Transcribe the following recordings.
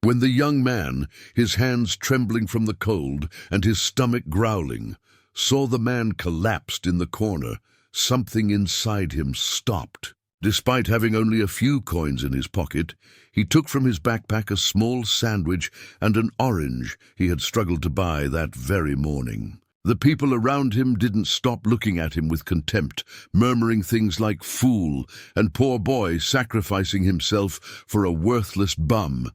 When the young man, his hands trembling from the cold and his stomach growling, saw the man collapsed in the corner, something inside him stopped. Despite having only a few coins in his pocket, he took from his backpack a small sandwich and an orange he had struggled to buy that very morning. The people around him didn't stop looking at him with contempt, murmuring things like "fool" and "poor boy sacrificing himself for a worthless bum."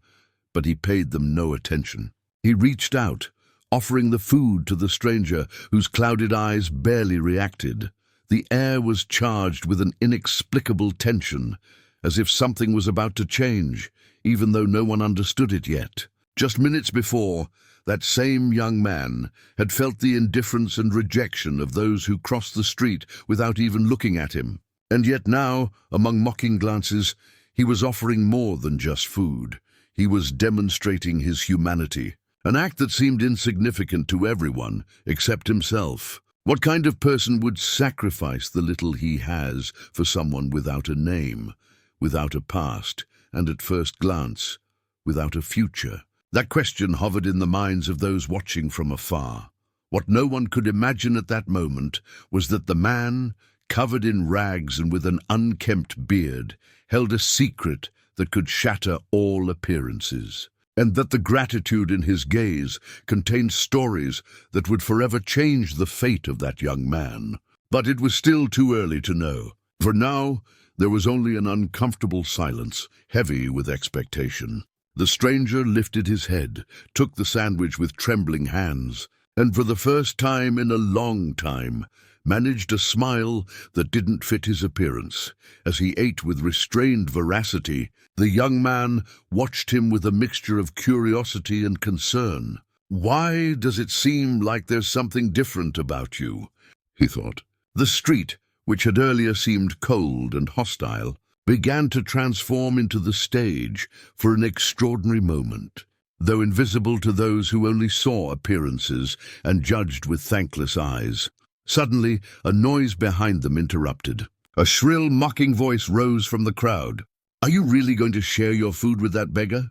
But he paid them no attention. He reached out, offering the food to the stranger, whose clouded eyes barely reacted. The air was charged with an inexplicable tension, as if something was about to change, even though no one understood it yet. Just minutes before, that same young man had felt the indifference and rejection of those who crossed the street without even looking at him. And yet now, among mocking glances, he was offering more than just food. He was demonstrating his humanity, an act that seemed insignificant to everyone except himself. What kind of person would sacrifice the little he has for someone without a name, without a past, and at first glance, without a future? That question hovered in the minds of those watching from afar. What no one could imagine at that moment was that the man, covered in rags and with an unkempt beard, held a secret that could shatter all appearances, and that the gratitude in his gaze contained stories that would forever change the fate of that young man. But it was still too early to know. For now, there was only an uncomfortable silence, heavy with expectation. The stranger lifted his head, took the sandwich with trembling hands, and for the first time in a long time, managed a smile that didn't fit his appearance. As he ate with restrained voracity, the young man watched him with a mixture of curiosity and concern. "Why does it seem like there's something different about you?" he thought. The street, which had earlier seemed cold and hostile, began to transform into the stage for an extraordinary moment. Though invisible to those who only saw appearances and judged with thankless eyes, suddenly a noise behind them interrupted. A shrill, mocking voice rose from the crowd. "Are you really going to share your food with that beggar?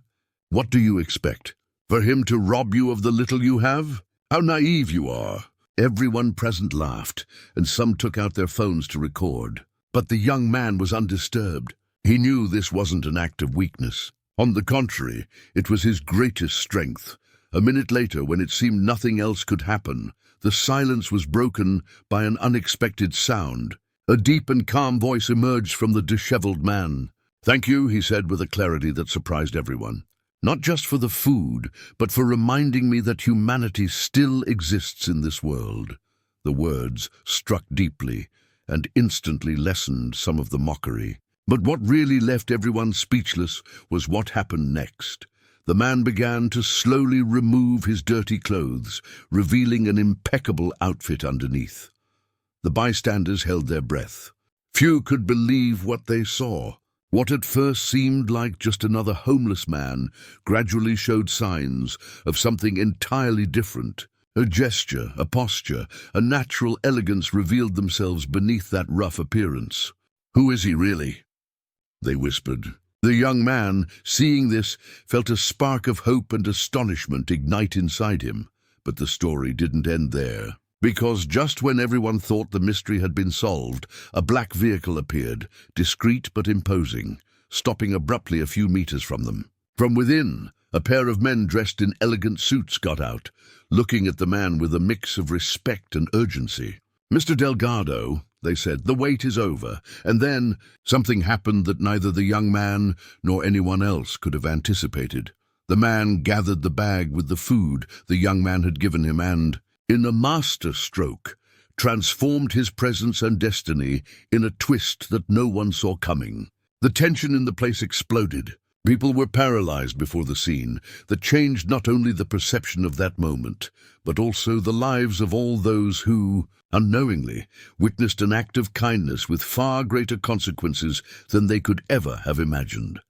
What do you expect? For him to rob you of the little you have? How naive you are!" Everyone present laughed, and some took out their phones to record. But the young man was undisturbed. He knew this wasn't an act of weakness. On the contrary, it was his greatest strength. A minute later, when it seemed nothing else could happen, the silence was broken by an unexpected sound. A deep and calm voice emerged from the disheveled man. "Thank you," he said with a clarity that surprised everyone. "Not just for the food, but for reminding me that humanity still exists in this world." The words struck deeply and instantly lessened some of the mockery. But what really left everyone speechless was what happened next. The man began to slowly remove his dirty clothes, revealing an impeccable outfit underneath. The bystanders held their breath. Few could believe what they saw. What at first seemed like just another homeless man gradually showed signs of something entirely different. A gesture, a posture, a natural elegance revealed themselves beneath that rough appearance. "Who is he really?" they whispered. The young man, seeing this, felt a spark of hope and astonishment ignite inside him. But the story didn't end there. Because just when everyone thought the mystery had been solved, a black vehicle appeared, discreet but imposing, stopping abruptly a few meters from them. From within, a pair of men dressed in elegant suits got out, looking at the man with a mix of respect and urgency. "Mr. Delgado," they said, "the wait is over." And then something happened that neither the young man nor anyone else could have anticipated. The man gathered the bag with the food the young man had given him and, in a master stroke, transformed his presence and destiny in a twist that no one saw coming. The tension in the place exploded. People were paralyzed before the scene that changed not only the perception of that moment, but also the lives of all those who, unknowingly, witnessed an act of kindness with far greater consequences than they could ever have imagined.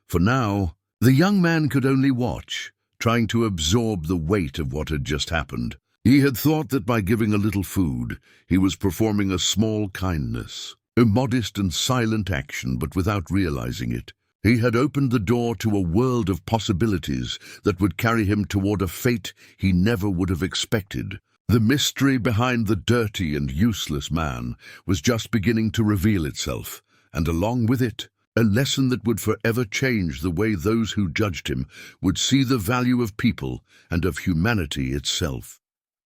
For now, the young man could only watch, trying to absorb the weight of what had just happened. He had thought that by giving a little food, he was performing a small kindness, a modest and silent action, but without realizing it, He had opened the door to a world of possibilities that would carry him toward a fate he never would have expected. The mystery behind the dirty and useless man was just beginning to reveal itself, and along with it, a lesson that would forever change the way those who judged him would see the value of people and of humanity itself.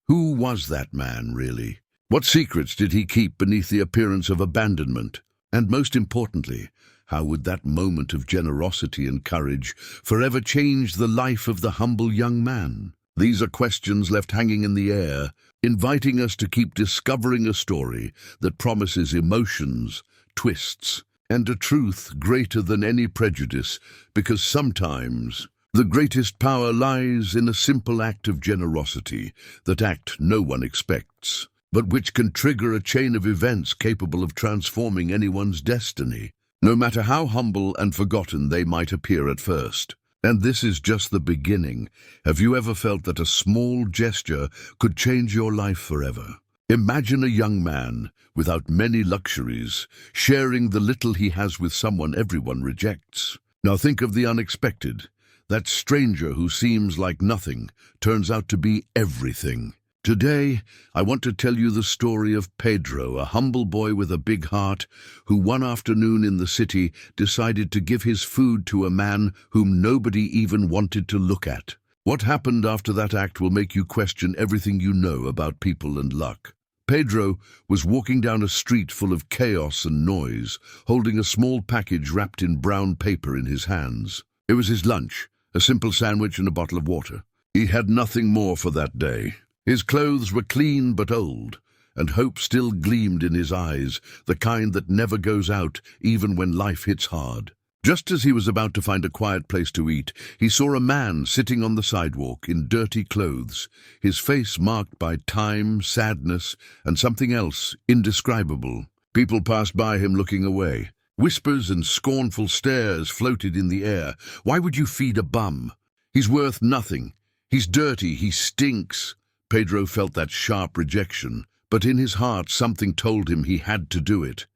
Who was that man, really? What secrets did he keep beneath the appearance of abandonment? And most importantly, how would that moment of generosity and courage forever change the life of the humble young man? These are questions left hanging in the air, inviting us to keep discovering a story that promises emotions, twists, and a truth greater than any prejudice, because sometimes the greatest power lies in a simple act of generosity, that act no one expects, but which can trigger a chain of events capable of transforming anyone's destiny, no matter how humble and forgotten they might appear at first. And this is just the beginning. Have you ever felt that a small gesture could change your life forever? Imagine a young man, without many luxuries, sharing the little he has with someone everyone rejects. Now think of the unexpected. That stranger who seems like nothing turns out to be everything. Today, I want to tell you the story of Pedro, a humble boy with a big heart, who one afternoon in the city decided to give his food to a man whom nobody even wanted to look at. What happened after that act will make you question everything you know about people and luck. Pedro was walking down a street full of chaos and noise, holding a small package wrapped in brown paper in his hands. It was his lunch, a simple sandwich and a bottle of water. He had nothing more for that day. His clothes were clean but old, and hope still gleamed in his eyes, the kind that never goes out even when life hits hard. Just as he was about to find a quiet place to eat, he saw a man sitting on the sidewalk in dirty clothes, his face marked by time, sadness, and something else indescribable. People passed by him looking away. Whispers and scornful stares floated in the air. Why would you feed a bum? He's worth nothing. He's dirty. He stinks. Pedro felt that sharp rejection, but in his heart something told him he had to do it.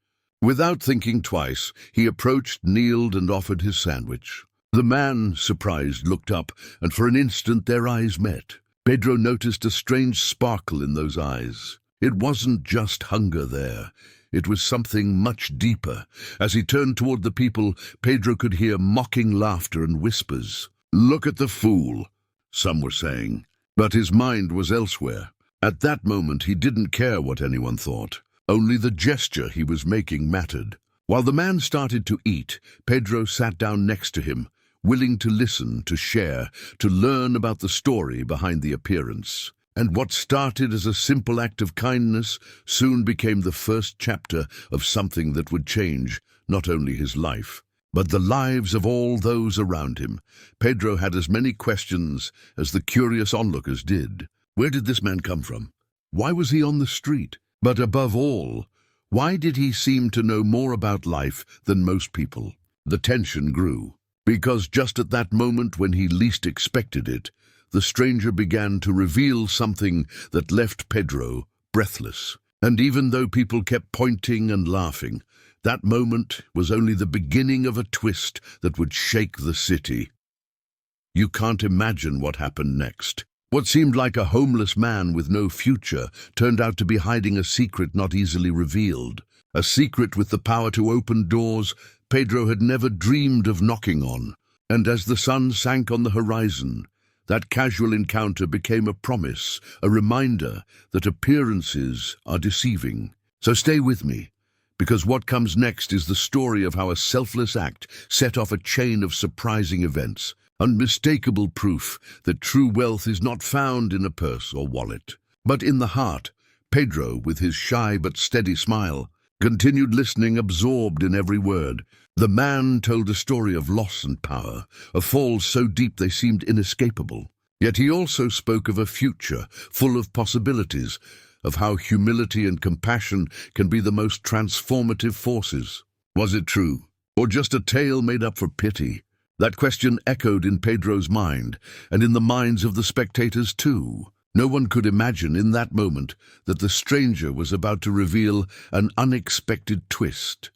Without thinking twice, he approached, kneeled, and offered his sandwich. The man, surprised, looked up, and for an instant their eyes met. Pedro noticed a strange sparkle in those eyes. It wasn't just hunger there. It was something much deeper. As he turned toward the people, Pedro could hear mocking laughter and whispers. "Look at the fool," some were saying. But his mind was elsewhere. At that moment he didn't care what anyone thought. Only the gesture he was making mattered. While the man started to eat, Pedro sat down next to him, willing to listen, to share, to learn about the story behind the appearance. And what started as a simple act of kindness soon became the first chapter of something that would change not only his life, but the lives of all those around him. Pedro had as many questions as the curious onlookers did. Where did this man come from? Why was he on the street? But above all, why did he seem to know more about life than most people? The tension grew, because just at that moment when he least expected it, the stranger began to reveal something that left Pedro breathless. And even though people kept pointing and laughing, that moment was only the beginning of a twist that would shake the city. You can't imagine what happened next. What seemed like a homeless man with no future turned out to be hiding a secret not easily revealed. A secret with the power to open doors Pedro had never dreamed of knocking on. And as the sun sank on the horizon, that casual encounter became a promise, a reminder that appearances are deceiving. So stay with me, because what comes next is the story of how a selfless act set off a chain of surprising events, unmistakable proof that true wealth is not found in a purse or wallet, but in the heart. Pedro, with his shy but steady smile, continued listening, absorbed in every word. The man told a story of loss and power, of falls so deep they seemed inescapable. Yet he also spoke of a future full of possibilities, of how humility and compassion can be the most transformative forces. Was it true, or just a tale made up for pity? That question echoed in Pedro's mind, and in the minds of the spectators too. No one could imagine in that moment that the stranger was about to reveal an unexpected twist.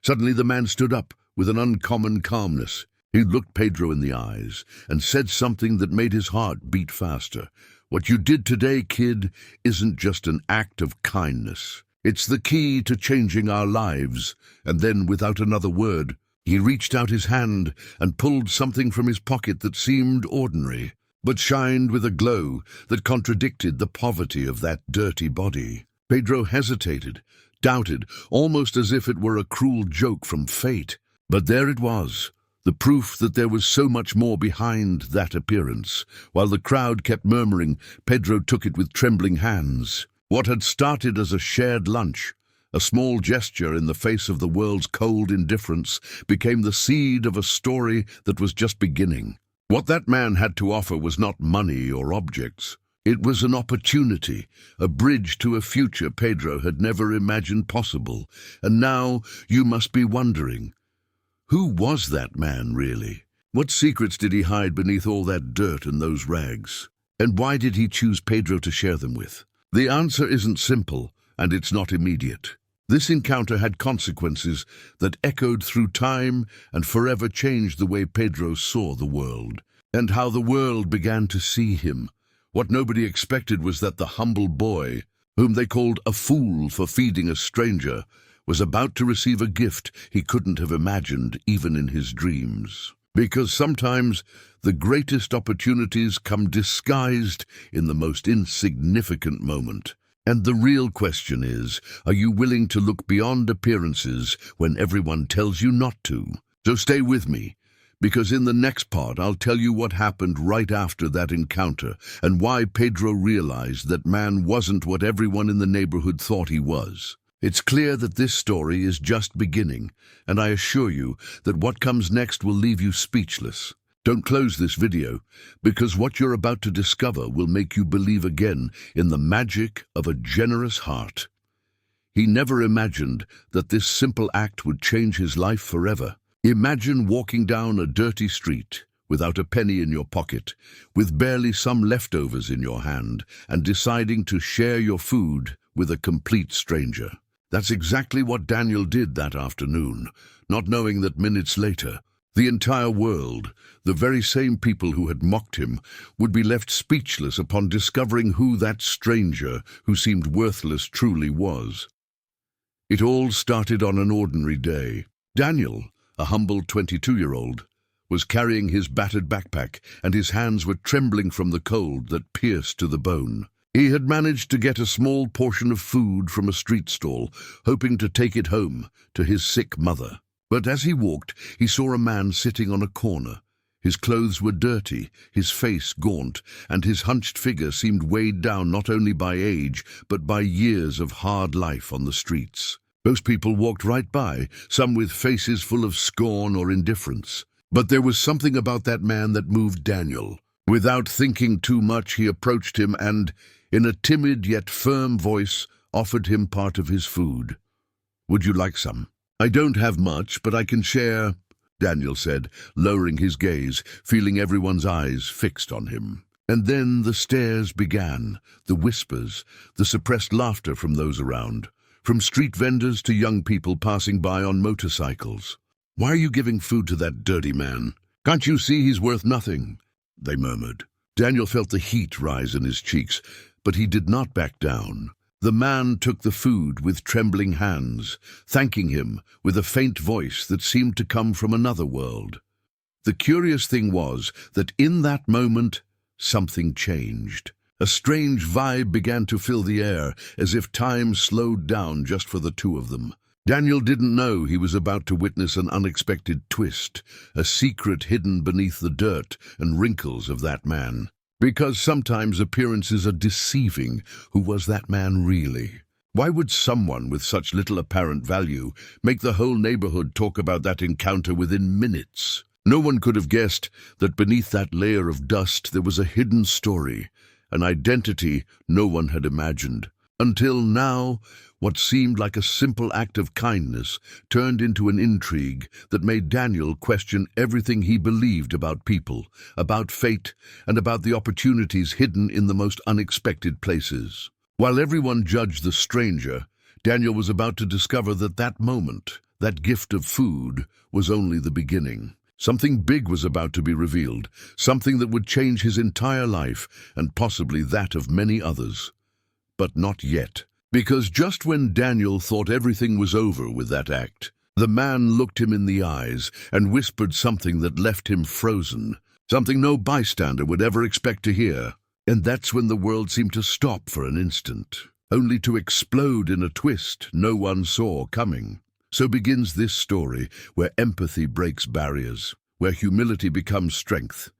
Suddenly the man stood up, with an uncommon calmness. He looked Pedro in the eyes and said something that made his heart beat faster. "What you did today, kid, isn't just an act of kindness. It's the key to changing our lives." And then, without another word, he reached out his hand and pulled something from his pocket that seemed ordinary, but shined with a glow that contradicted the poverty of that dirty body. Pedro hesitated, doubted, almost as if it were a cruel joke from fate. But there it was, the proof that there was so much more behind that appearance. While the crowd kept murmuring, Pedro took it with trembling hands. What had started as a shared lunch, a small gesture in the face of the world's cold indifference, became the seed of a story that was just beginning. What that man had to offer was not money or objects. It was an opportunity, a bridge to a future Pedro had never imagined possible. And now you must be wondering, who was that man really? What secrets did he hide beneath all that dirt and those rags? And why did he choose Pedro to share them with? The answer isn't simple, and it's not immediate. This encounter had consequences that echoed through time and forever changed the way Pedro saw the world, and how the world began to see him. What nobody expected was that the humble boy, whom they called a fool for feeding a stranger, was about to receive a gift he couldn't have imagined even in his dreams. Because sometimes the greatest opportunities come disguised in the most insignificant moment. And the real question is, are you willing to look beyond appearances when everyone tells you not to? So stay with me, because in the next part I'll tell you what happened right after that encounter and why Pedro realized that man wasn't what everyone in the neighborhood thought he was. It's clear that this story is just beginning, and I assure you that what comes next will leave you speechless. Don't close this video, because what you're about to discover will make you believe again in the magic of a generous heart. He never imagined that this simple act would change his life forever. Imagine walking down a dirty street without a penny in your pocket, with barely some leftovers in your hand, and deciding to share your food with a complete stranger. That's exactly what Daniel did that afternoon, not knowing that minutes later, the entire world, the very same people who had mocked him, would be left speechless upon discovering who that stranger who seemed worthless truly was. It all started on an ordinary day. Daniel, a humble 22-year-old, was carrying his battered backpack, and his hands were trembling from the cold that pierced to the bone. He had managed to get a small portion of food from a street stall, hoping to take it home to his sick mother. But as he walked, he saw a man sitting on a corner. His clothes were dirty, his face gaunt, and his hunched figure seemed weighed down not only by age, but by years of hard life on the streets. Most people walked right by, some with faces full of scorn or indifference. But there was something about that man that moved Daniel. Without thinking too much, he approached him and, in a timid yet firm voice, offered him part of his food. "Would you like some?" "I don't have much, but I can share," Daniel said, lowering his gaze, feeling everyone's eyes fixed on him. And then the stares began, the whispers, the suppressed laughter from those around, from street vendors to young people passing by on motorcycles. "Why are you giving food to that dirty man? Can't you see he's worth nothing?" they murmured. Daniel felt the heat rise in his cheeks, but he did not back down. The man took the food with trembling hands, thanking him with a faint voice that seemed to come from another world. The curious thing was that in that moment, something changed. A strange vibe began to fill the air, as if time slowed down just for the two of them. Daniel didn't know he was about to witness an unexpected twist, a secret hidden beneath the dirt and wrinkles of that man. Because sometimes appearances are deceiving. Who was that man really? Why would someone with such little apparent value make the whole neighborhood talk about that encounter within minutes? No one could have guessed that beneath that layer of dust there was a hidden story, an identity no one had imagined. Until now, what seemed like a simple act of kindness turned into an intrigue that made Daniel question everything he believed about people, about fate, and about the opportunities hidden in the most unexpected places. While everyone judged the stranger, Daniel was about to discover that that moment, that gift of food was only the beginning. Something big was about to be revealed, something that would change his entire life and possibly that of many others. But not yet, because just when Daniel thought everything was over with that act, the man looked him in the eyes and whispered something that left him frozen, something no bystander would ever expect to hear. And that's when the world seemed to stop for an instant, only to explode in a twist no one saw coming. So begins this story where empathy breaks barriers, where humility becomes strength,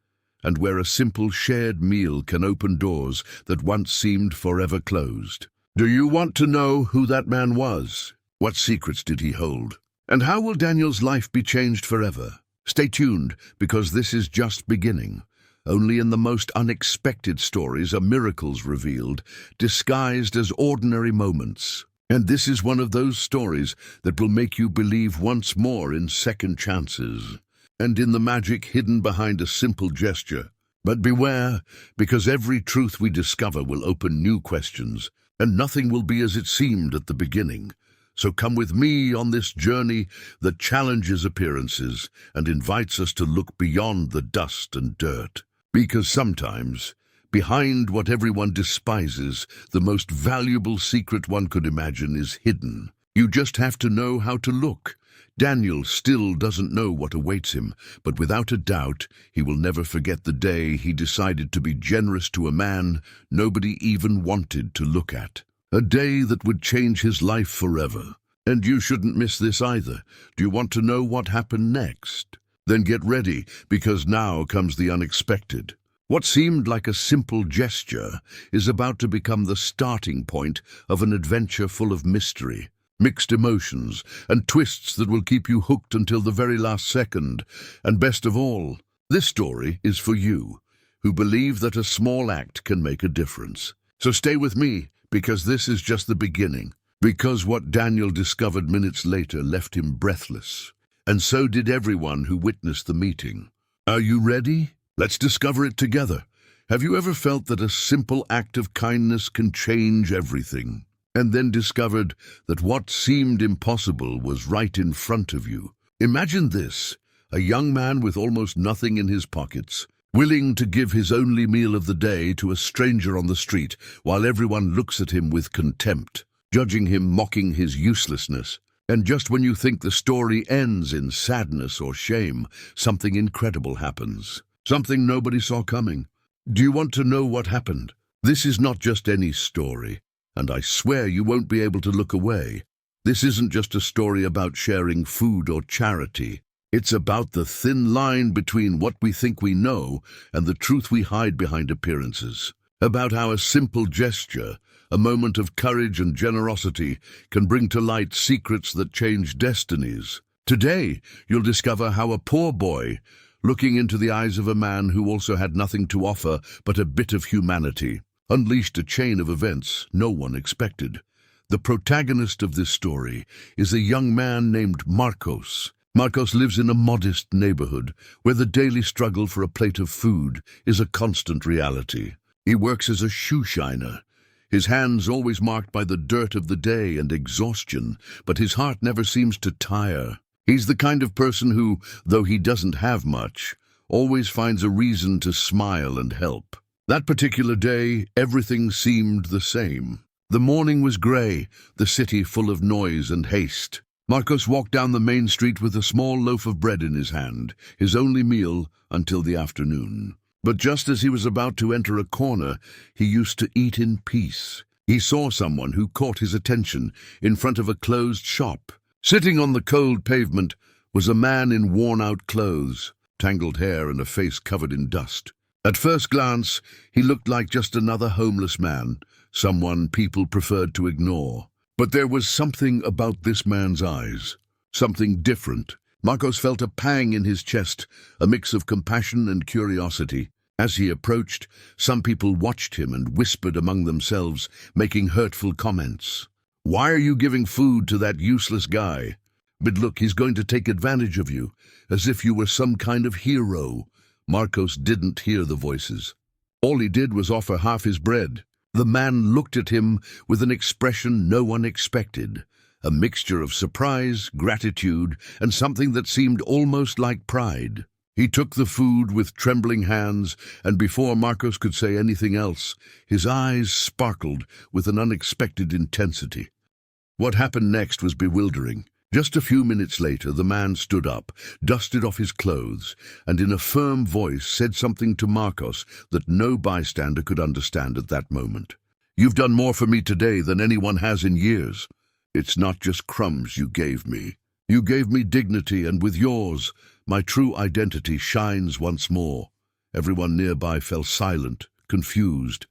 and where a simple shared meal can open doors that once seemed forever closed. Do you want to know who that man was? What secrets did he hold? And how will Daniel's life be changed forever? Stay tuned, because this is just beginning. Only in the most unexpected stories are miracles revealed, disguised as ordinary moments. And this is one of those stories that will make you believe once more in second chances, and in the magic hidden behind a simple gesture. But beware, because every truth we discover will open new questions, and nothing will be as it seemed at the beginning. So come with me on this journey that challenges appearances and invites us to look beyond the dust and dirt. Because sometimes, behind what everyone despises, the most valuable secret one could imagine is hidden. You just have to know how to look. Daniel still doesn't know what awaits him, but without a doubt, he will never forget the day he decided to be generous to a man nobody even wanted to look at. A day that would change his life forever. And you shouldn't miss this either. Do you want to know what happened next? Then get ready, because now comes the unexpected. What seemed like a simple gesture is about to become the starting point of an adventure full of mystery, mixed emotions, and twists that will keep you hooked until the very last second. And best of all, this story is for you, who believe that a small act can make a difference. So stay with me, because this is just the beginning. Because what Daniel discovered minutes later left him breathless. And so did everyone who witnessed the meeting. Are you ready? Let's discover it together. Have you ever felt that a simple act of kindness can change everything? And then discovered that what seemed impossible was right in front of you. Imagine this, a young man with almost nothing in his pockets, willing to give his only meal of the day to a stranger on the street, while everyone looks at him with contempt, judging him, mocking his uselessness. And just when you think the story ends in sadness or shame, something incredible happens. Something nobody saw coming. Do you want to know what happened? This is not just any story, and I swear you won't be able to look away. This isn't just a story about sharing food or charity. It's about the thin line between what we think we know and the truth we hide behind appearances. About how a simple gesture, a moment of courage and generosity, can bring to light secrets that change destinies. Today, you'll discover how a poor boy, looking into the eyes of a man who also had nothing to offer but a bit of humanity, unleashed a chain of events no one expected. The protagonist of this story is a young man named Marcos. Marcos lives in a modest neighborhood where the daily struggle for a plate of food is a constant reality. He works as a shoe shiner, his hands always marked by the dirt of the day and exhaustion, but his heart never seems to tire. He's the kind of person who, though he doesn't have much, always finds a reason to smile and help. That particular day, everything seemed the same. The morning was grey, the city full of noise and haste. Marcos walked down the main street with a small loaf of bread in his hand, his only meal until the afternoon. But just as he was about to enter a corner he used to eat in peace, he saw someone who caught his attention in front of a closed shop. Sitting on the cold pavement was a man in worn-out clothes, tangled hair and a face covered in dust. At first glance, he looked like just another homeless man, someone people preferred to ignore. But there was something about this man's eyes, something different. Marcos felt a pang in his chest, a mix of compassion and curiosity. As he approached, some people watched him and whispered among themselves, making hurtful comments. "Why are you giving food to that useless guy? But look, he's going to take advantage of you, as if you were some kind of hero." Marcos didn't hear the voices. All he did was offer half his bread. The man looked at him with an expression no one expected, a mixture of surprise, gratitude, and something that seemed almost like pride. He took the food with trembling hands, and before Marcos could say anything else, his eyes sparkled with an unexpected intensity. What happened next was bewildering. Just a few minutes later, the man stood up, dusted off his clothes, and in a firm voice said something to Marcos that no bystander could understand at that moment. "You've done more for me today than anyone has in years. It's not just crumbs you gave me. You gave me dignity, and with yours, my true identity shines once more." Everyone nearby fell silent, confused,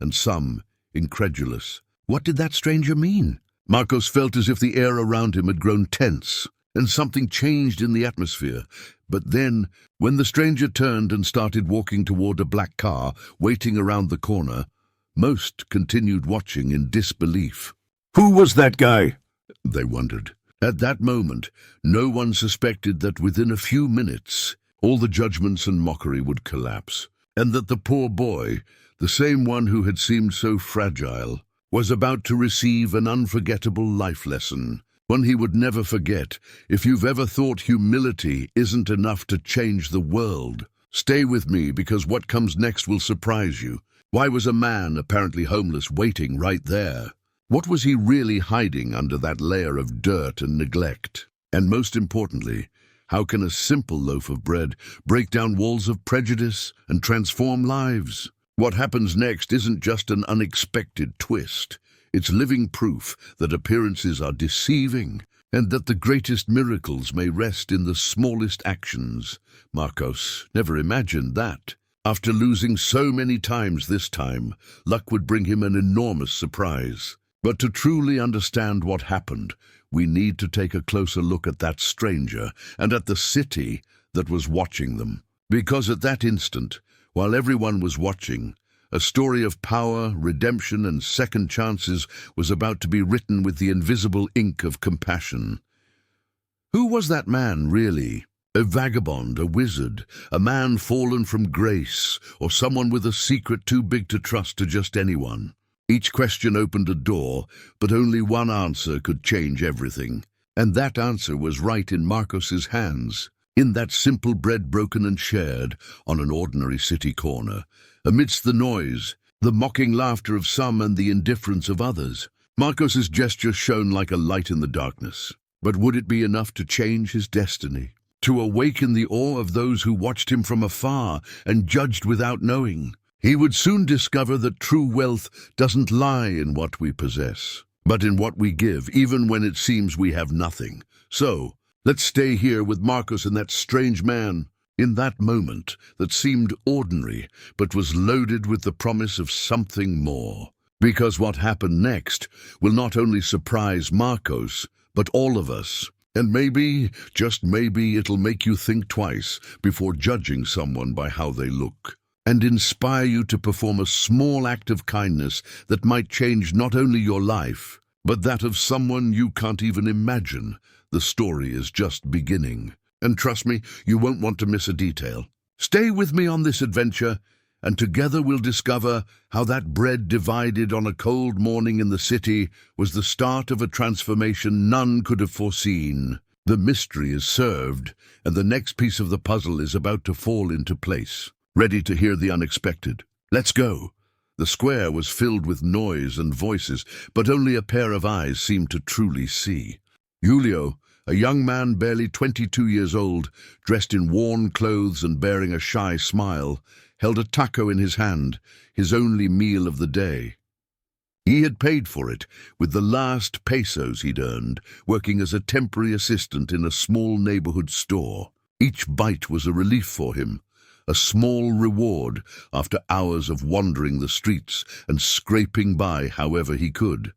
and some incredulous. What did that stranger mean? Marcos felt as if the air around him had grown tense, and something changed in the atmosphere. But then, when the stranger turned and started walking toward a black car waiting around the corner, most continued watching in disbelief. "Who was that guy?" they wondered. At that moment, no one suspected that within a few minutes, all the judgments and mockery would collapse, and that the poor boy, the same one who had seemed so fragile, was about to receive an unforgettable life lesson, one he would never forget. If you've ever thought humility isn't enough to change the world, stay with me, because what comes next will surprise you. Why was a man, apparently homeless, waiting right there? What was he really hiding under that layer of dirt and neglect? And most importantly, how can a simple loaf of bread break down walls of prejudice and transform lives? What happens next isn't just an unexpected twist. It's living proof that appearances are deceiving, and that the greatest miracles may rest in the smallest actions. Marcos never imagined that. After losing so many times this time, luck would bring him an enormous surprise. But to truly understand what happened, we need to take a closer look at that stranger and at the city that was watching them. Because at that instant, while everyone was watching, a story of power, redemption, and second chances was about to be written with the invisible ink of compassion. Who was that man, really? A vagabond, a wizard, a man fallen from grace, or someone with a secret too big to trust to just anyone? Each question opened a door, but only one answer could change everything. And that answer was right in Marcos's hands. In that simple bread broken and shared on an ordinary city corner, amidst the noise, the mocking laughter of some and the indifference of others, Marcos's gesture shone like a light in the darkness. But would it be enough to change his destiny? To awaken the awe of those who watched him from afar and judged without knowing? He would soon discover that true wealth doesn't lie in what we possess, but in what we give, even when it seems we have nothing. So, let's stay here with Marcos and that strange man, in that moment that seemed ordinary, but was loaded with the promise of something more. Because what happened next will not only surprise Marcos, but all of us. And maybe, just maybe, it'll make you think twice before judging someone by how they look, and inspire you to perform a small act of kindness that might change not only your life, but that of someone you can't even imagine. The story is just beginning. And trust me, you won't want to miss a detail. Stay with me on this adventure, and together we'll discover how that bread divided on a cold morning in the city was the start of a transformation none could have foreseen. The mystery is served, and the next piece of the puzzle is about to fall into place. Ready to hear the unexpected? Let's go. The square was filled with noise and voices, but only a pair of eyes seemed to truly see. Julio, a young man barely 22 years old, dressed in worn clothes and bearing a shy smile, held a taco in his hand, his only meal of the day. He had paid for it with the last pesos he'd earned, working as a temporary assistant in a small neighborhood store. Each bite was a relief for him, a small reward after hours of wandering the streets and scraping by however he could.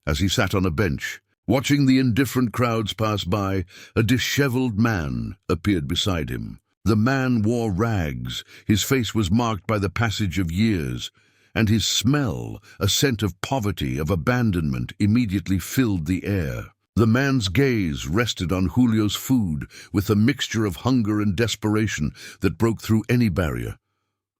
As he sat on a bench, watching the indifferent crowds pass by, a disheveled man appeared beside him. The man wore rags, his face was marked by the passage of years, and his smell, a scent of poverty, of abandonment, immediately filled the air. The man's gaze rested on Julio's food with a mixture of hunger and desperation that broke through any barrier.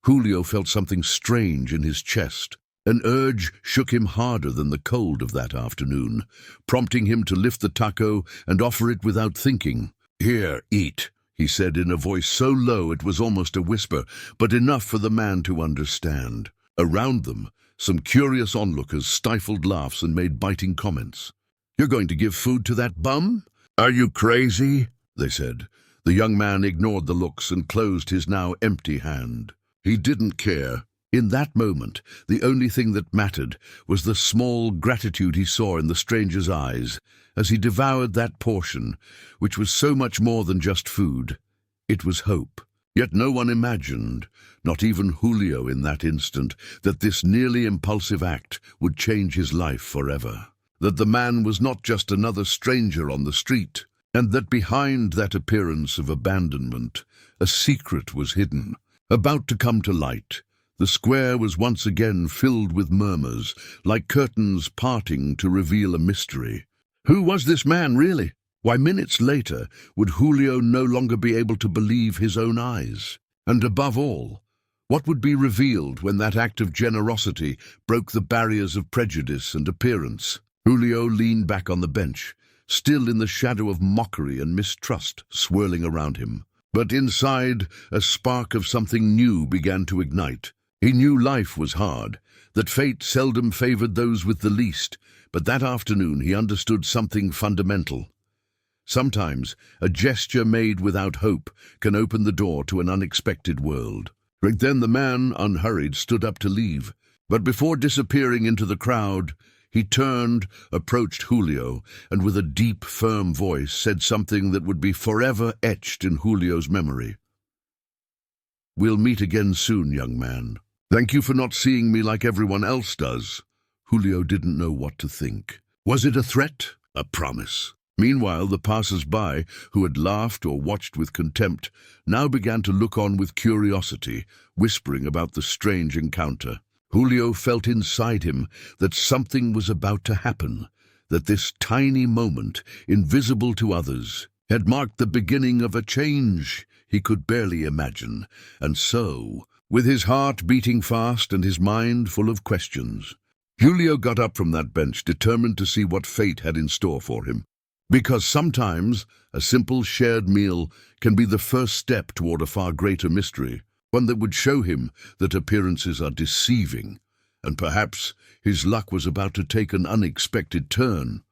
Julio felt something strange in his chest, An urge shook him harder than the cold of that afternoon, prompting him to lift the taco and offer it without thinking. "Here, eat," he said in a voice so low it was almost a whisper, but enough for the man to understand. Around them, some curious onlookers stifled laughs and made biting comments. "You're going to give food to that bum? Are you crazy?" they said. The young man ignored the looks and closed his now empty hand. He didn't care. In that moment, the only thing that mattered was the small gratitude he saw in the stranger's eyes as he devoured that portion, which was so much more than just food. It was hope. Yet no one imagined, not even Julio in that instant, that this nearly impulsive act would change his life forever. That the man was not just another stranger on the street, and that behind that appearance of abandonment, a secret was hidden, about to come to light. The square was once again filled with murmurs, like curtains parting to reveal a mystery. Who was this man, really? Why, minutes later, would Julio no longer be able to believe his own eyes? And above all, what would be revealed when that act of generosity broke the barriers of prejudice and appearance? Julio leaned back on the bench, still in the shadow of mockery and mistrust swirling around him. But inside, a spark of something new began to ignite. He knew life was hard, that fate seldom favored those with the least, but that afternoon he understood something fundamental. Sometimes a gesture made without hope can open the door to an unexpected world. Right then the man, unhurried, stood up to leave, but before disappearing into the crowd, he turned, approached Julio, and with a deep, firm voice said something that would be forever etched in Julio's memory. "We'll meet again soon, young man. Thank you for not seeing me like everyone else does." Julio didn't know what to think. Was it a threat? A promise? Meanwhile, the passers-by, who had laughed or watched with contempt, now began to look on with curiosity, whispering about the strange encounter. Julio felt inside him that something was about to happen, that this tiny moment, invisible to others, had marked the beginning of a change he could barely imagine. And so, with his heart beating fast and his mind full of questions, Julio got up from that bench, determined to see what fate had in store for him. Because sometimes a simple shared meal can be the first step toward a far greater mystery, one that would show him that appearances are deceiving, and perhaps his luck was about to take an unexpected turn.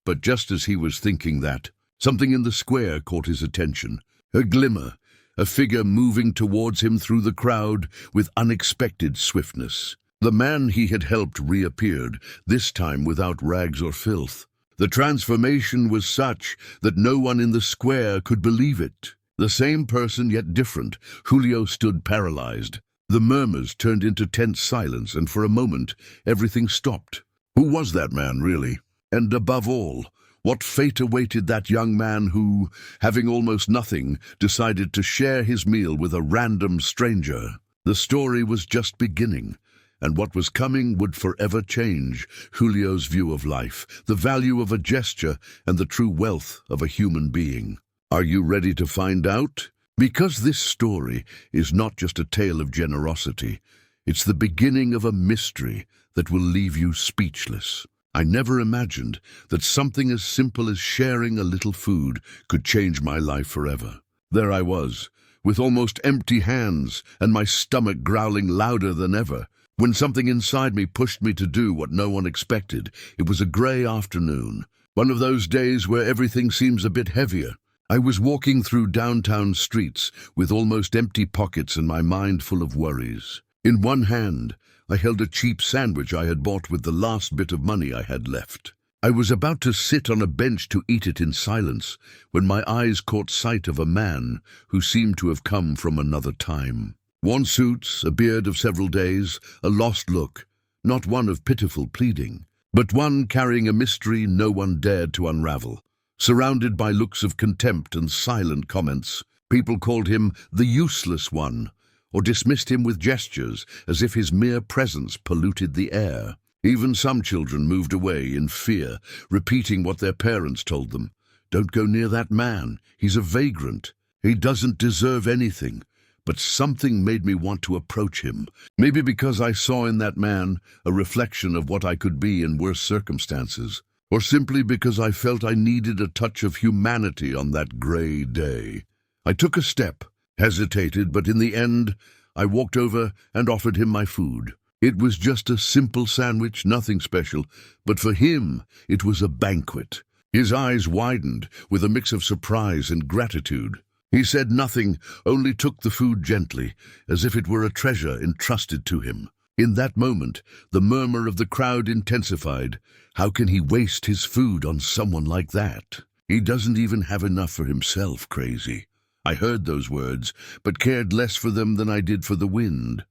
But just as he was thinking that, something in the square caught his attention. A glimmer, a figure moving towards him through the crowd with unexpected swiftness. The man he had helped reappeared, this time without rags or filth. The transformation was such that no one in the square could believe it. The same person, yet different. Julio stood paralyzed. The murmurs turned into tense silence, and for a moment, everything stopped. Who was that man, really? And above all, what fate awaited that young man who, having almost nothing, decided to share his meal with a random stranger? The story was just beginning, and what was coming would forever change Julio's view of life, the value of a gesture, and the true wealth of a human being. Are you ready to find out? Because this story is not just a tale of generosity, it's the beginning of a mystery that will leave you speechless. I never imagined that something as simple as sharing a little food could change my life forever. There I was, with almost empty hands and my stomach growling louder than ever, when something inside me pushed me to do what no one expected. It was a grey afternoon, one of those days where everything seems a bit heavier. I was walking through downtown streets with almost empty pockets and my mind full of worries. In one hand, I held a cheap sandwich I had bought with the last bit of money I had left. I was about to sit on a bench to eat it in silence when my eyes caught sight of a man who seemed to have come from another time. Worn suits, a beard of several days, a lost look, not one of pitiful pleading, but one carrying a mystery no one dared to unravel. Surrounded by looks of contempt and silent comments, people called him the useless one, or dismissed him with gestures as if his mere presence polluted the air. Even some children moved away in fear, repeating what their parents told them. Don't go near that man. He's a vagrant. He doesn't deserve anything. but something made me want to approach him. Maybe because I saw in that man a reflection of what I could be in worse circumstances, or simply because I felt I needed a touch of humanity on that gray day. I took a step, hesitated, but in the end, I walked over and offered him my food. It was just a simple sandwich, nothing special, but for him, it was a banquet. His eyes widened with a mix of surprise and gratitude. He said nothing, only took the food gently, as if it were a treasure entrusted to him. In that moment, the murmur of the crowd intensified. How can he waste his food on someone like that? He doesn't even have enough for himself, crazy. I heard those words, but cared less for them than I did for the wind.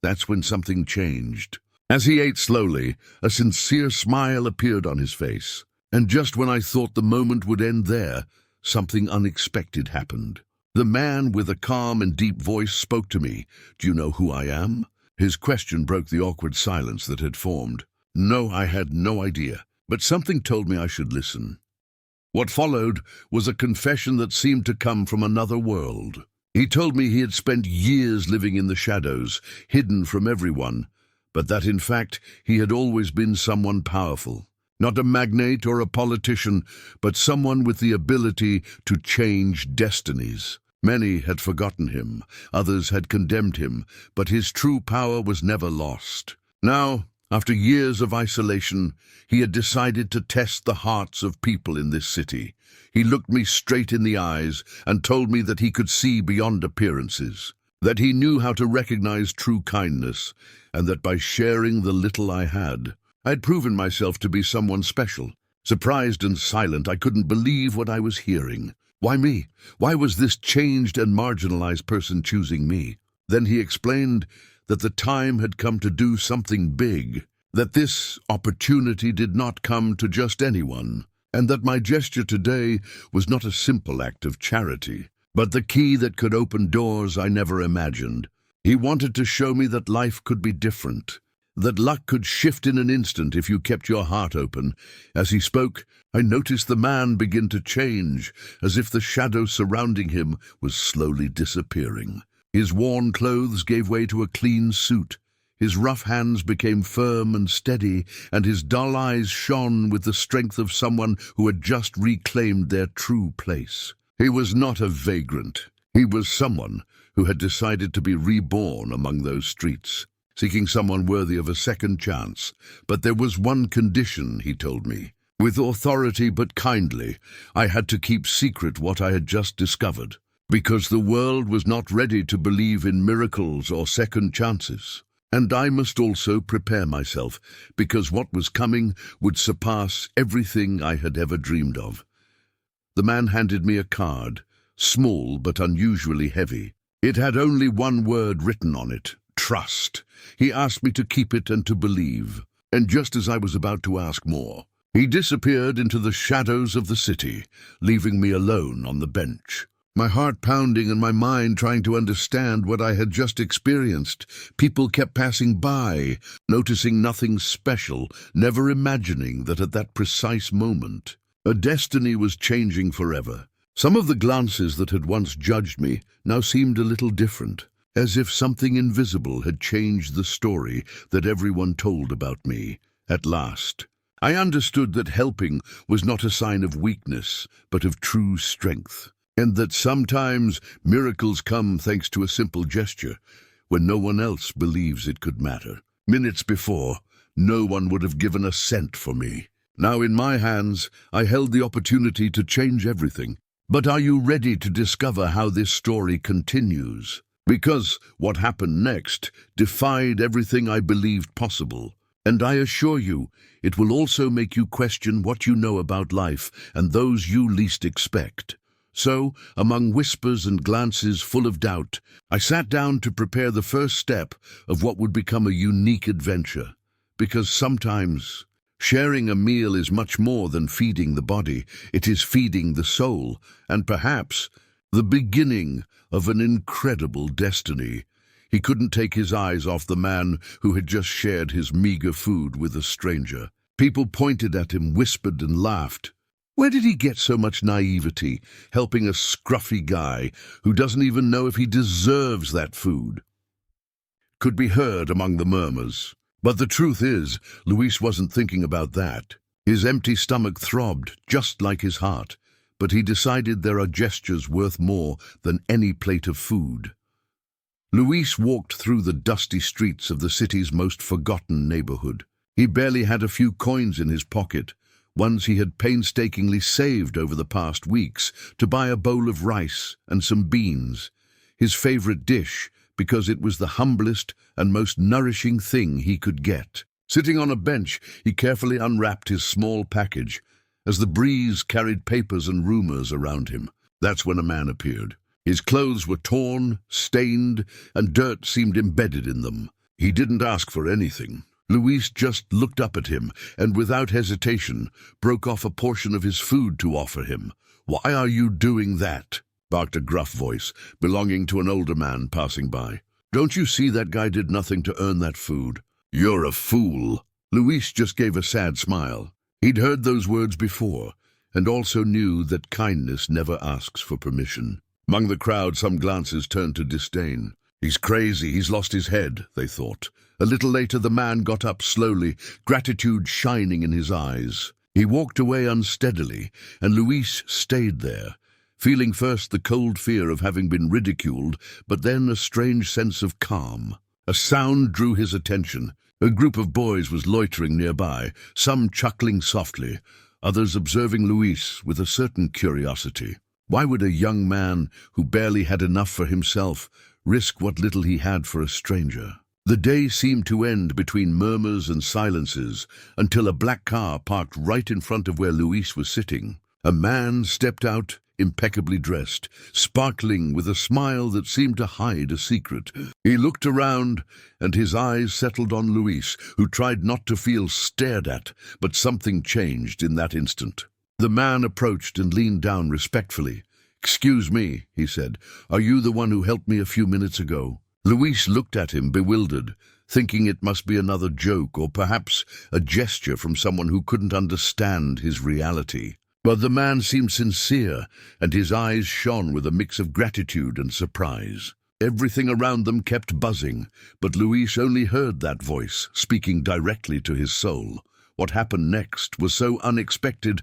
That's when something changed. As he ate slowly, a sincere smile appeared on his face. And just when I thought the moment would end there, something unexpected happened. The man with a calm and deep voice spoke to me. "Do you know who I am?" His question broke the awkward silence that had formed. No, I had no idea, but something told me I should listen. What followed was a confession that seemed to come from another world. He told me he had spent years living in the shadows, hidden from everyone, but that in fact he had always been someone powerful. Not a magnate or a politician, but someone with the ability to change destinies. Many had forgotten him, others had condemned him, but his true power was never lost. Now, after years of isolation, he had decided to test the hearts of people in this city. He looked me straight in the eyes and told me that he could see beyond appearances, that he knew how to recognize true kindness, and that by sharing the little I had proven myself to be someone special. Surprised and silent, I couldn't believe what I was hearing. Why me? Why was this changed and marginalized person choosing me? Then he explained that the time had come to do something big, that this opportunity did not come to just anyone, and that my gesture today was not a simple act of charity, but the key that could open doors I never imagined. He wanted to show me that life could be different, that luck could shift in an instant if you kept your heart open. As he spoke, I noticed the man begin to change, as if the shadow surrounding him was slowly disappearing. His worn clothes gave way to a clean suit. His rough hands became firm and steady, and his dull eyes shone with the strength of someone who had just reclaimed their true place. He was not a vagrant. He was someone who had decided to be reborn among those streets, seeking someone worthy of a second chance. But there was one condition, he told me. With authority but kindly, I had to keep secret what I had just discovered, because the world was not ready to believe in miracles or second chances. And I must also prepare myself, because what was coming would surpass everything I had ever dreamed of. The man handed me a card, small but unusually heavy. It had only one word written on it: trust. He asked me to keep it and to believe. And just as I was about to ask more, he disappeared into the shadows of the city, leaving me alone on the bench. My heart pounding and my mind trying to understand what I had just experienced. People kept passing by, noticing nothing special, never imagining that at that precise moment, a destiny was changing forever. Some of the glances that had once judged me now seemed a little different, as if something invisible had changed the story that everyone told about me. At last, I understood that helping was not a sign of weakness, but of true strength. And that sometimes miracles come thanks to a simple gesture, when no one else believes it could matter. Minutes before, no one would have given a cent for me. Now in my hands, I held the opportunity to change everything. But are you ready to discover how this story continues? Because what happened next defied everything I believed possible. And I assure you, it will also make you question what you know about life and those you least expect. So, among whispers and glances full of doubt, I sat down to prepare the first step of what would become a unique adventure. Because sometimes sharing a meal is much more than feeding the body. It is feeding the soul, and perhaps the beginning of an incredible destiny. He couldn't take his eyes off the man who had just shared his meager food with a stranger. People pointed at him, whispered and laughed. Where did he get so much naivety, helping a scruffy guy who doesn't even know if he deserves that food? Could be heard among the murmurs. But the truth is, Luis wasn't thinking about that. His empty stomach throbbed, just like his heart, but he decided there are gestures worth more than any plate of food. Luis walked through the dusty streets of the city's most forgotten neighborhood. He barely had a few coins in his pocket, ones he had painstakingly saved over the past weeks to buy a bowl of rice and some beans, his favorite dish, because it was the humblest and most nourishing thing he could get. Sitting on a bench, he carefully unwrapped his small package. As the breeze carried papers and rumors around him, that's when a man appeared. His clothes were torn, stained, and dirt seemed embedded in them. He didn't ask for anything. Luis just looked up at him and, without hesitation, broke off a portion of his food to offer him. "Why are you doing that?" barked a gruff voice, belonging to an older man passing by. "Don't you see that guy did nothing to earn that food?" "You're a fool." Luis just gave a sad smile. He'd heard those words before, and also knew that kindness never asks for permission. Among the crowd, some glances turned to disdain. "He's crazy, he's lost his head," they thought. A little later, the man got up slowly, gratitude shining in his eyes. He walked away unsteadily, and Luis stayed there, feeling first the cold fear of having been ridiculed, but then a strange sense of calm. A sound drew his attention. A group of boys was loitering nearby, some chuckling softly, others observing Luis with a certain curiosity. Why would a young man who barely had enough for himself risk what little he had for a stranger? The day seemed to end between murmurs and silences until a black car parked right in front of where Luis was sitting. A man stepped out, impeccably dressed, sparkling with a smile that seemed to hide a secret. He looked around, and his eyes settled on Luis, who tried not to feel stared at, but something changed in that instant. The man approached and leaned down respectfully. "Excuse me," he said, "are you the one who helped me a few minutes ago?" Luis looked at him, bewildered, thinking it must be another joke or perhaps a gesture from someone who couldn't understand his reality. But the man seemed sincere, and his eyes shone with a mix of gratitude and surprise. Everything around them kept buzzing, but Luis only heard that voice, speaking directly to his soul. What happened next was so unexpected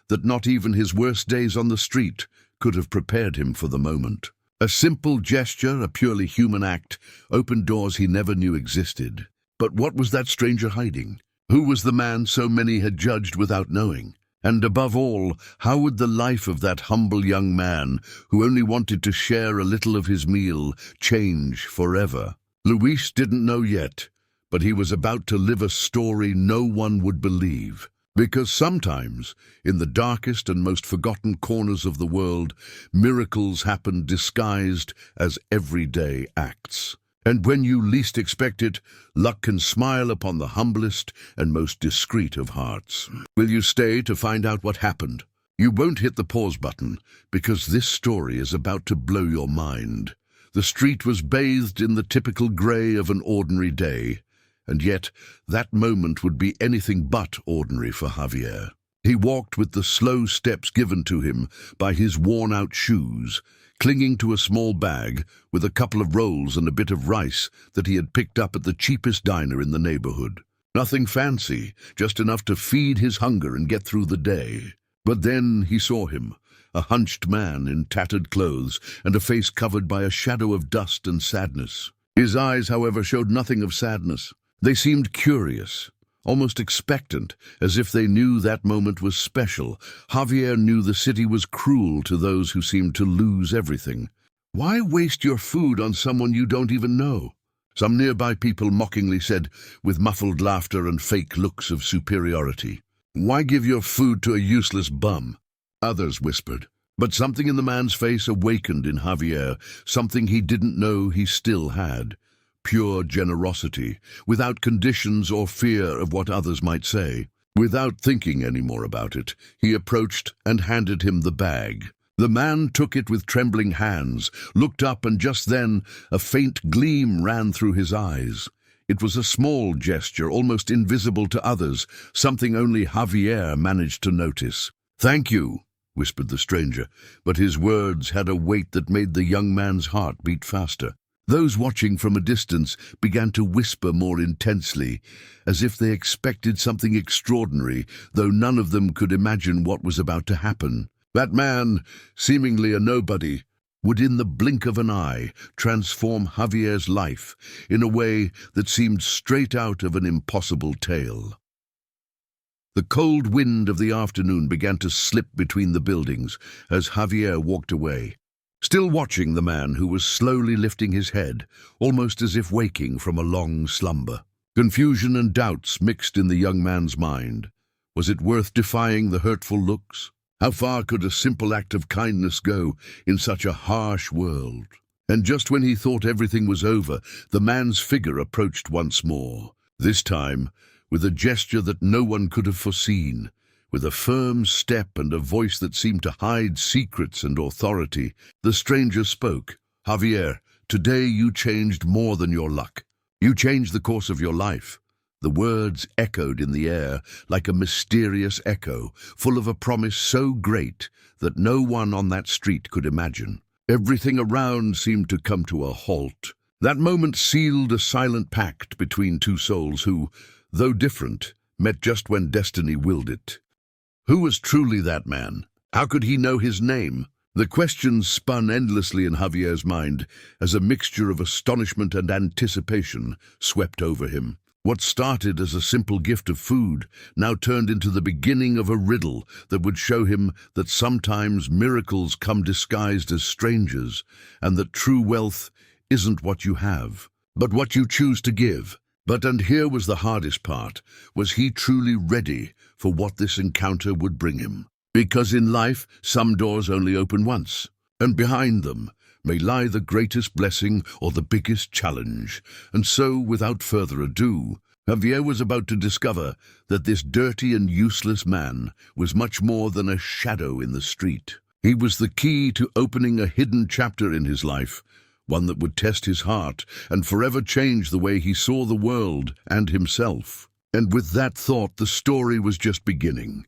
that not even his worst days on the street could have prepared him for the moment. A simple gesture, a purely human act, opened doors he never knew existed. But what was that stranger hiding? Who was the man so many had judged without knowing? And above all, how would the life of that humble young man, who only wanted to share a little of his meal, change forever? Luis didn't know yet, but he was about to live a story no one would believe. Because sometimes, in the darkest and most forgotten corners of the world, miracles happen disguised as everyday acts. And when you least expect it, luck can smile upon the humblest and most discreet of hearts. Will you stay to find out what happened? You won't hit the pause button, because this story is about to blow your mind. The street was bathed in the typical grey of an ordinary day, and yet that moment would be anything but ordinary for Javier. He walked with the slow steps given to him by his worn-out shoes, clinging to a small bag with a couple of rolls and a bit of rice that he had picked up at the cheapest diner in the neighborhood. Nothing fancy, just enough to feed his hunger and get through the day. But then he saw him, a hunched man in tattered clothes and a face covered by a shadow of dust and sadness. His eyes, however, showed nothing of sadness. They seemed curious, almost expectant, as if they knew that moment was special. Javier knew the city was cruel to those who seemed to lose everything. Why waste your food on someone you don't even know? Some nearby people mockingly said, with muffled laughter and fake looks of superiority. Why give your food to a useless bum? Others whispered. But something in the man's face awakened in Javier, something he didn't know he still had. Pure generosity, without conditions or fear of what others might say. Without thinking any more about it, he approached and handed him the bag. The man took it with trembling hands, looked up, and just then a faint gleam ran through his eyes. It was a small gesture, almost invisible to others, something only Javier managed to notice. "Thank you," whispered the stranger, but his words had a weight that made the young man's heart beat faster. Those watching from a distance began to whisper more intensely, as if they expected something extraordinary, though none of them could imagine what was about to happen. That man, seemingly a nobody, would in the blink of an eye transform Javier's life in a way that seemed straight out of an impossible tale. The cold wind of the afternoon began to slip between the buildings as Javier walked away, still watching the man who was slowly lifting his head, almost as if waking from a long slumber. Confusion and doubts mixed in the young man's mind. Was it worth defying the hurtful looks? How far could a simple act of kindness go in such a harsh world? And just when he thought everything was over, the man's figure approached once more, this time with a gesture that no one could have foreseen. With a firm step and a voice that seemed to hide secrets and authority, the stranger spoke. "Javier, today you changed more than your luck. You changed the course of your life." The words echoed in the air like a mysterious echo, full of a promise so great that no one on that street could imagine. Everything around seemed to come to a halt. That moment sealed a silent pact between two souls who, though different, met just when destiny willed it. Who was truly that man? How could he know his name? The questions spun endlessly in Javier's mind as a mixture of astonishment and anticipation swept over him. What started as a simple gift of food now turned into the beginning of a riddle that would show him that sometimes miracles come disguised as strangers, and that true wealth isn't what you have, but what you choose to give. And here was the hardest part. Was he truly ready for what this encounter would bring him? Because in life, some doors only open once, and behind them may lie the greatest blessing or the biggest challenge. And so, without further ado, Javier was about to discover that this dirty and useless man was much more than a shadow in the street. He was the key to opening a hidden chapter in his life, one that would test his heart and forever change the way he saw the world and himself. And with that thought, the story was just beginning.